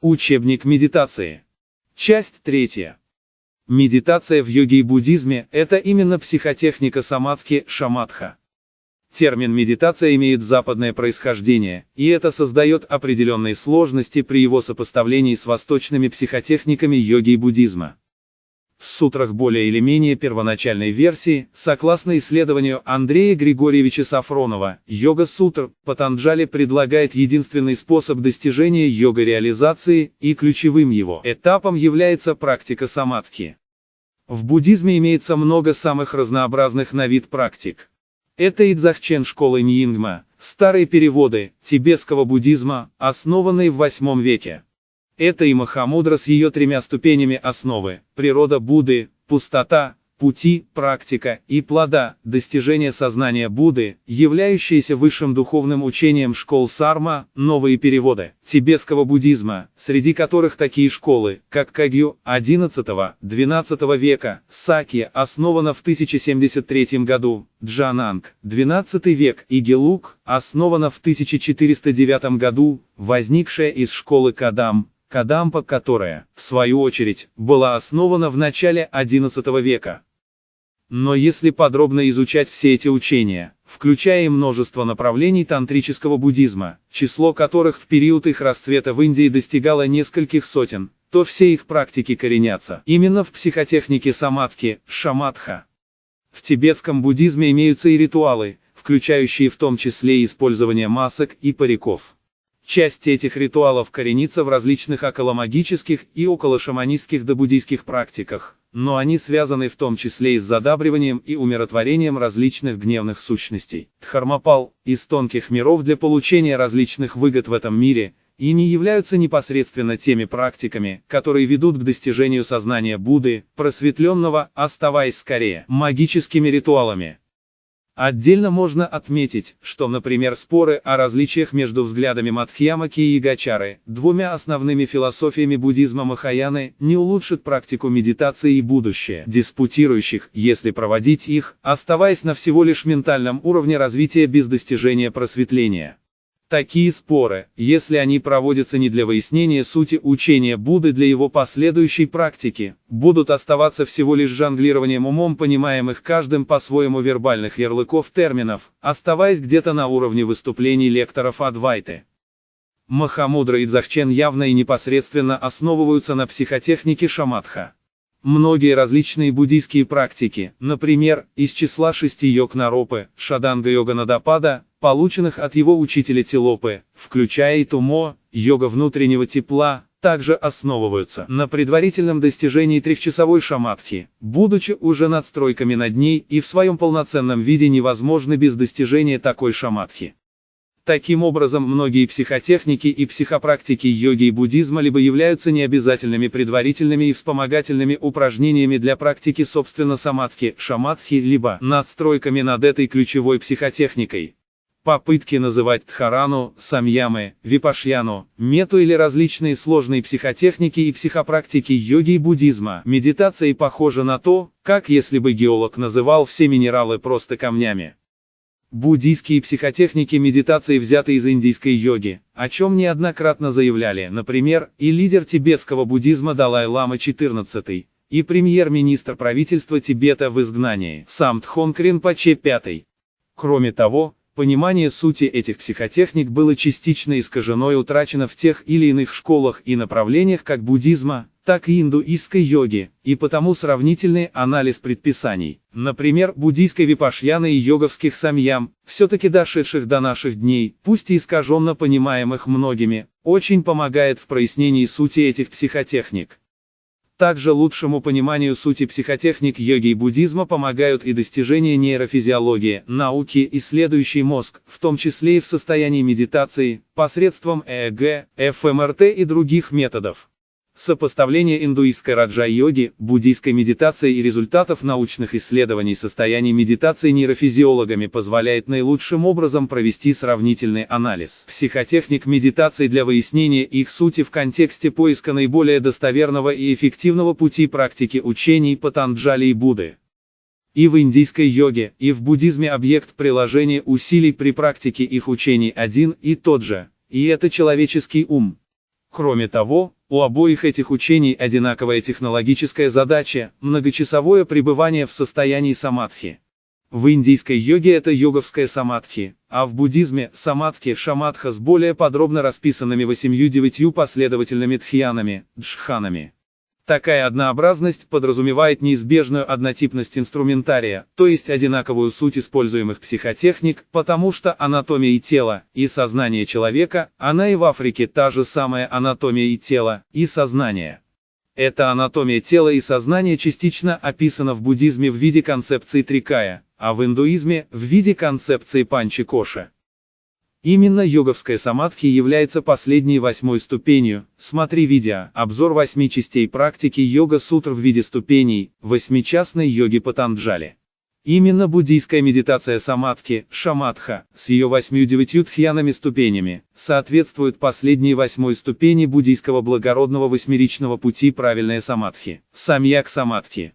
Учебник медитации. Часть 3. Медитация в йоге и буддизме – это именно психотехника самадхи, шаматха. Термин «медитация» имеет западное происхождение, и это создает определенные сложности при его сопоставлении с восточными психотехниками йоги и буддизма. В сутрах более или менее первоначальной версии, согласно исследованию Андрея Григорьевича Сафронова, йога-сутр, Патанджали предлагает единственный способ достижения йога-реализации, и ключевым его этапом является практика самадхи. В буддизме имеется много самых разнообразных на вид практик. Это и дзахчен школы Ньингма, старые переводы тибетского буддизма, основанные в VIII веке. Это и Махамудра с ее 3 ступенями основы: природа Будды, пустота, пути, практика и плода, достижение сознания Будды, являющиеся высшим духовным учением школ Сарма, новые переводы тибетского буддизма, среди которых такие школы, как Кагью, XI-XII века, Сакья, основана в 1073 году, Джананг, XII век, и Гелук, основана в 1409 году, возникшая из школы Кадампа, которая, в свою очередь, была основана в начале XI века. Но если подробно изучать все эти учения, включая и множество направлений тантрического буддизма, число которых в период их расцвета в Индии достигало нескольких сотен, то все их практики коренятся именно в психотехнике самадхи, шаматха. В тибетском буддизме имеются и ритуалы, включающие в том числе использование масок и париков. Часть этих ритуалов коренится в различных околомагических и околошаманистских добуддийских практиках, но они связаны в том числе и с задабриванием и умиротворением различных гневных сущностей, дхармапал, из тонких миров для получения различных выгод в этом мире, и не являются непосредственно теми практиками, которые ведут к достижению сознания Будды, просветленного, оставаясь скорее магическими ритуалами. Отдельно можно отметить, что, например, споры о различиях между взглядами Мадхьямаки и Йогачары, 2 основными философиями буддизма Махаяны, не улучшат практику медитации и будущее диспутирующих, если проводить их, оставаясь на всего лишь ментальном уровне развития без достижения просветления. Такие споры, если они проводятся не для выяснения сути учения Будды для его последующей практики, будут оставаться всего лишь жонглированием умом понимаемых каждым по-своему вербальных ярлыков терминов, оставаясь где-то на уровне выступлений лекторов Адвайты. Махамудра и Дзахчен явно и непосредственно основываются на психотехнике шаматха. Многие различные буддийские практики, например, из числа 6 йог Наропы, Шаданга-йога Надапада, полученных от его учителя Тилопы, включая и Тумо, йога внутреннего тепла, также основываются на предварительном достижении 3-часовой шаматхи, будучи уже надстройками над ней, и в своем полноценном виде невозможны без достижения такой шаматхи. Таким образом, многие психотехники и психопрактики йоги и буддизма либо являются необязательными предварительными и вспомогательными упражнениями для практики собственно самадхи, шаматхи, либо надстройками над этой ключевой психотехникой. Попытки называть дхарану, самьямы, випашьяну, мету или различные сложные психотехники и психопрактики йоги и буддизма медитацией похожи на то, как если бы геолог называл все минералы просто камнями. Буддийские психотехники медитации взяты из индийской йоги, о чем неоднократно заявляли, например, и лидер тибетского буддизма Далай-лама XIV, и премьер-министр правительства Тибета в изгнании, Самдхон Ринпоче V. Кроме того, понимание сути этих психотехник было частично искажено и утрачено в тех или иных школах и направлениях как буддизма, так и индуистской йоги, и потому сравнительный анализ предписаний, например, буддийской випашьяны и йоговских самьям, все-таки дошедших до наших дней, пусть и искаженно понимаемых многими, очень помогает в прояснении сути этих психотехник. Также лучшему пониманию сути психотехник йоги и буддизма помогают и достижения нейрофизиологии, науки, исследующей мозг, в том числе и в состоянии медитации, посредством ЭЭГ, ФМРТ и других методов. Сопоставление индуистской раджа-йоги, буддийской медитации и результатов научных исследований состояний медитации нейрофизиологами позволяет наилучшим образом провести сравнительный анализ психотехник медитации для выяснения их сути в контексте поиска наиболее достоверного и эффективного пути практики учений Патанджали и Будды. И в индийской йоге, и в буддизме объект приложения усилий при практике их учений один и тот же, и это человеческий ум. Кроме того, у обоих этих учений одинаковая технологическая задача – многочасовое пребывание в состоянии самадхи. В индийской йоге это йоговская самадхи, а в буддизме – самадхи шамадха с более подробно расписанными 8-9 последовательными дхьянами, джханами. Такая однообразность подразумевает неизбежную однотипность инструментария, то есть одинаковую суть используемых психотехник, потому что анатомия и тела, и сознание человека, она и в Африке та же самая анатомия и тела, и сознание. Эта анатомия тела и сознания частично описана в буддизме в виде концепции трикая, а в индуизме – в виде концепции панчи-коша. Именно йоговская самадхи является последней 8-й ступенью. Смотри видео, обзор 8 частей практики йога-сутр в виде ступеней, 8-частной йоги Патанджали. Именно буддийская медитация самадхи, шамадха, с ее 8-9 дхьянами ступенями, соответствует последней 8-й ступени буддийского благородного восьмеричного пути правильной самадхи, самьяк-самадхи.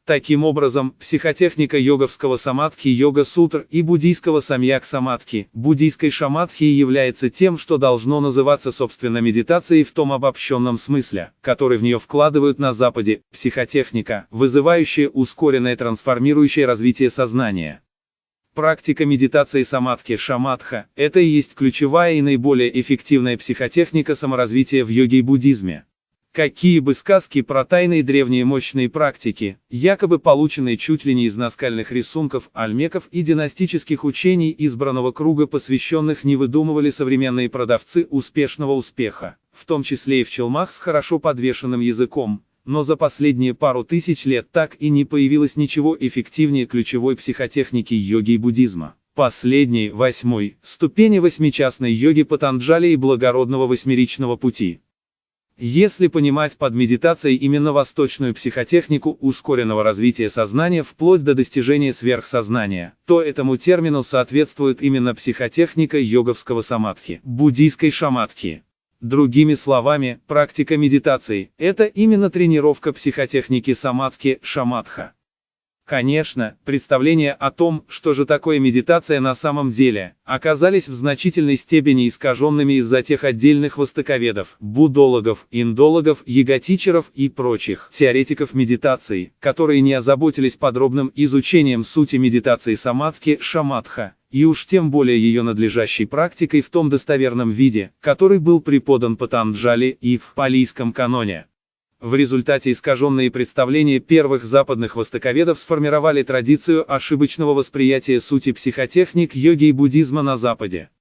Таким образом, психотехника йоговского самадхи йога-сутр и буддийского самьяк-самадхи, буддийской шамадхи является тем, что должно называться собственно медитацией в том обобщенном смысле, который в нее вкладывают на Западе, психотехника, вызывающая ускоренное трансформирующее развитие сознания. Практика медитации самадхи шамадха – это и есть ключевая и наиболее эффективная психотехника саморазвития в йоге и буддизме. Какие бы сказки про тайные древние мощные практики, якобы полученные чуть ли не из наскальных рисунков, альмеков и династических учений избранного круга посвященных не выдумывали современные продавцы успешного успеха, в том числе и в челмах с хорошо подвешенным языком, но за последние пару тысяч лет так и не появилось ничего эффективнее ключевой психотехники йоги и буддизма. Последней, 8-й, ступени 8-частной йоги Патанджали и благородного восьмеричного пути. Если понимать под медитацией именно восточную психотехнику ускоренного развития сознания вплоть до достижения сверхсознания, то этому термину соответствует именно психотехника йоговского самадхи, буддийской шамадхи. Другими словами, практика медитации – это именно тренировка психотехники самадхи, шамадха. Конечно, представления о том, что же такое медитация на самом деле, оказались в значительной степени искаженными из-за тех отдельных востоковедов, буддологов, индологов, йога-тичеров и прочих теоретиков медитации, которые не озаботились подробным изучением сути медитации самадхи, шамадха, и уж тем более ее надлежащей практикой в том достоверном виде, который был преподан Патанджали и в палийском каноне. В результате искаженные представления первых западных востоковедов сформировали традицию ошибочного восприятия сути психотехник йоги и буддизма на Западе.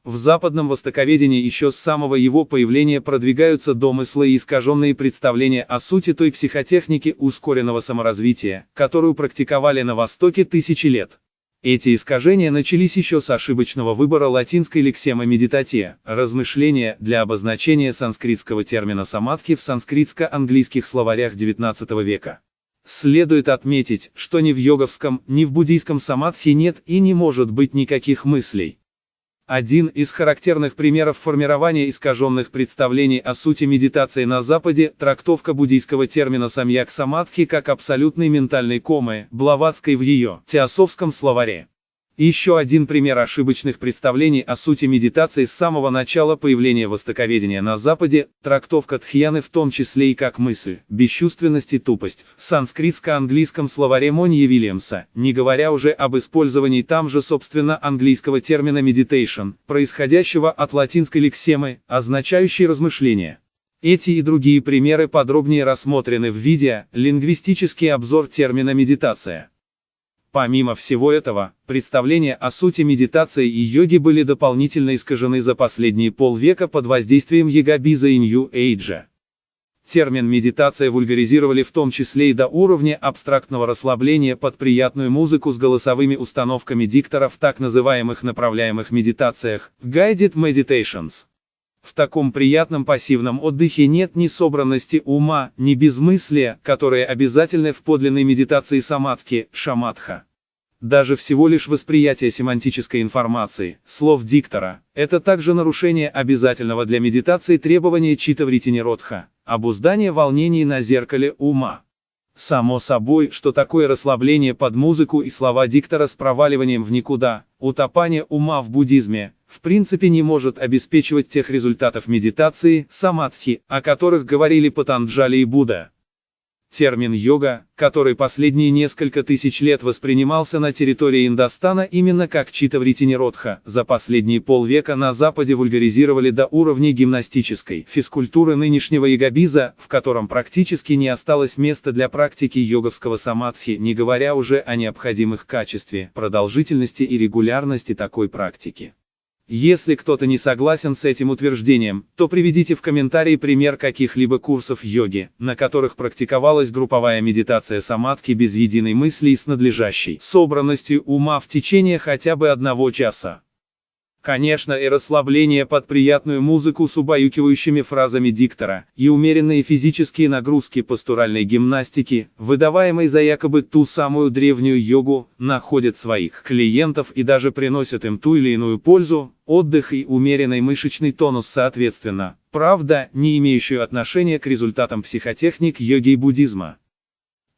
В западном востоковедении еще с самого его появления продвигаются домыслы и искаженные представления о сути той психотехники ускоренного саморазвития, которую практиковали на Востоке тысячи лет. Эти искажения начались еще с ошибочного выбора латинской лексемы медитатия, размышления для обозначения санскритского термина самадхи в санскритско-английских словарях XIX века. Следует отметить, что ни в йоговском, ни в буддийском самадхи нет и не может быть никаких мыслей. Один из характерных примеров формирования искаженных представлений о сути медитации на Западе – трактовка буддийского термина самьяк-самадхи как абсолютной ментальной комы, Блаватской в ее теософском словаре. Еще один пример ошибочных представлений о сути медитации с самого начала появления востоковедения на Западе – трактовка дхьяны в том числе и как мысль, бесчувственность и тупость в санскритско-английском словаре Монье Вильямса, не говоря уже об использовании там же собственно английского термина meditation, происходящего от латинской лексемы, означающей размышление. Эти и другие примеры подробнее рассмотрены в видео «Лингвистический обзор термина медитация». Помимо всего этого, представления о сути медитации и йоги были дополнительно искажены за последние полвека под воздействием йогабиза и нью-эйджа. Термин медитация вульгаризировали в том числе и до уровня абстрактного расслабления под приятную музыку с голосовыми установками диктора в так называемых направляемых медитациях, guided meditations. В таком приятном пассивном отдыхе нет ни собранности ума, ни безмыслия, которые обязательны в подлинной медитации самадхи, шамадха. Даже всего лишь восприятие семантической информации, слов диктора, это также нарушение обязательного для медитации требования читтаврити-ниродха, обуздание волнений на зеркале ума. Само собой, что такое расслабление под музыку и слова диктора с проваливанием в никуда, утопание ума в буддизме, в принципе не может обеспечивать тех результатов медитации, самадхи, о которых говорили Патанджали и Будда. Термин «йога», который последние несколько тысяч лет воспринимался на территории Индостана именно как читаврити-ниродха, за последние полвека на Западе вульгаризировали до уровня гимнастической физкультуры нынешнего йогабиза, в котором практически не осталось места для практики йоговского самадхи, не говоря уже о необходимых качестве, продолжительности и регулярности такой практики. Если кто-то не согласен с этим утверждением, то приведите в комментарии пример каких-либо курсов йоги, на которых практиковалась групповая медитация самадхи без единой мысли и с надлежащей собранностью ума в течение хотя бы 1 часа. Конечно, и расслабление под приятную музыку с убаюкивающими фразами диктора, и умеренные физические нагрузки пастуральной гимнастики, выдаваемой за якобы ту самую древнюю йогу, находят своих клиентов и даже приносят им ту или иную пользу, отдых и умеренный мышечный тонус соответственно, правда, не имеющую отношения к результатам психотехник йоги и буддизма.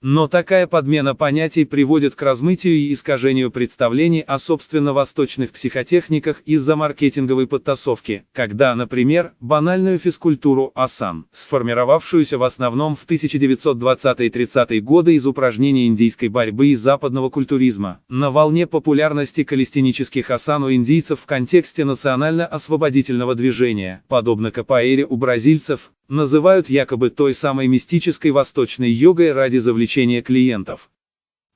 Но такая подмена понятий приводит к размытию и искажению представлений о собственно восточных психотехниках из-за маркетинговой подтасовки, когда, например, банальную физкультуру асан, сформировавшуюся в основном в 1920-30-е годы из упражнений индийской борьбы и западного культуризма, на волне популярности калистенических асан у индийцев в контексте национально-освободительного движения, подобно капоэйре у бразильцев, называют якобы той самой мистической восточной йогой ради завлечения клиентов.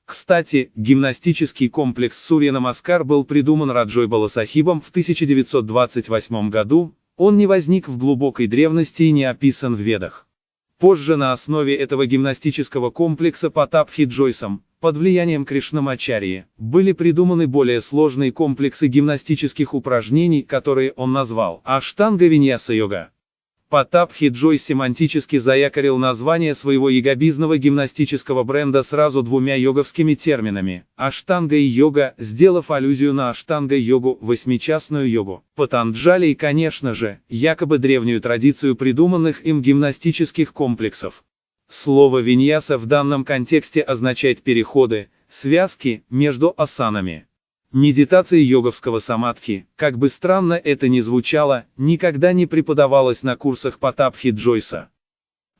Кстати, гимнастический комплекс Сурья-Намаскар был придуман Раджой Баласахибом в 1928 году, он не возник в глубокой древности и не описан в Ведах. Позже на основе этого гимнастического комплекса Патабхи Джойсом, под влиянием Кришнамачарьи, были придуманы более сложные комплексы гимнастических упражнений, которые он назвал Аштанга-виньяса-йога. Патабхи Джойс семантически заякорил название своего йогабизного гимнастического бренда сразу 2 йоговскими терминами – аштанга и йога, сделав аллюзию на аштанга-йогу, 8-часную йогу, Патанджали и, конечно же, якобы древнюю традицию придуманных им гимнастических комплексов. Слово виньяса в данном контексте означает переходы, связки между асанами. Медитация йоговского самадхи, как бы странно это ни звучало, никогда не преподавалась на курсах Патабхи Джойса.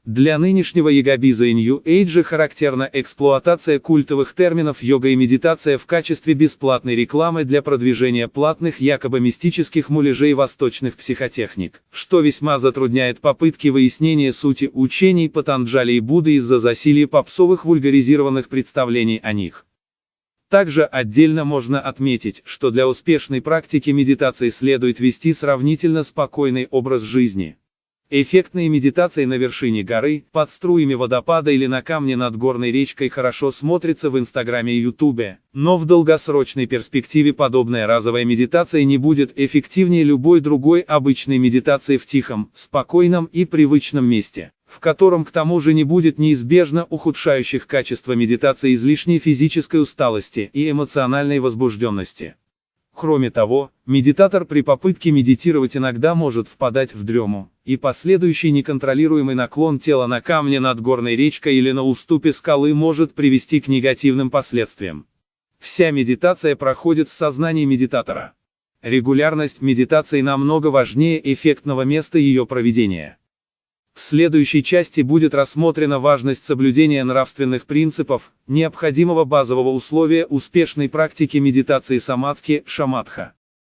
Для нынешнего йогабиза и нью-эйджа характерна эксплуатация культовых терминов йога и медитация в качестве бесплатной рекламы для продвижения платных якобы мистических муляжей восточных психотехник, что весьма затрудняет попытки выяснения сути учений Патанджали и Будды из-за засилья попсовых вульгаризированных представлений о них. Также отдельно можно отметить, что для успешной практики медитации следует вести сравнительно спокойный образ жизни. Эффектные медитации на вершине горы, под струями водопада или на камне над горной речкой хорошо смотрятся в Инстаграме и Ютубе, но в долгосрочной перспективе подобная разовая медитация не будет эффективнее любой другой обычной медитации в тихом, спокойном и привычном месте, в котором к тому же не будет неизбежно ухудшающих качество медитации излишней физической усталости и эмоциональной возбужденности. Кроме того, медитатор при попытке медитировать иногда может впадать в дрему, и последующий неконтролируемый наклон тела на камне над горной речкой или на уступе скалы может привести к негативным последствиям. Вся медитация проходит в сознании медитатора. Регулярность медитации намного важнее эффектного места ее проведения. В следующей части будет рассмотрена важность соблюдения нравственных принципов, необходимого базового условия успешной практики медитации самадхи, шаматха.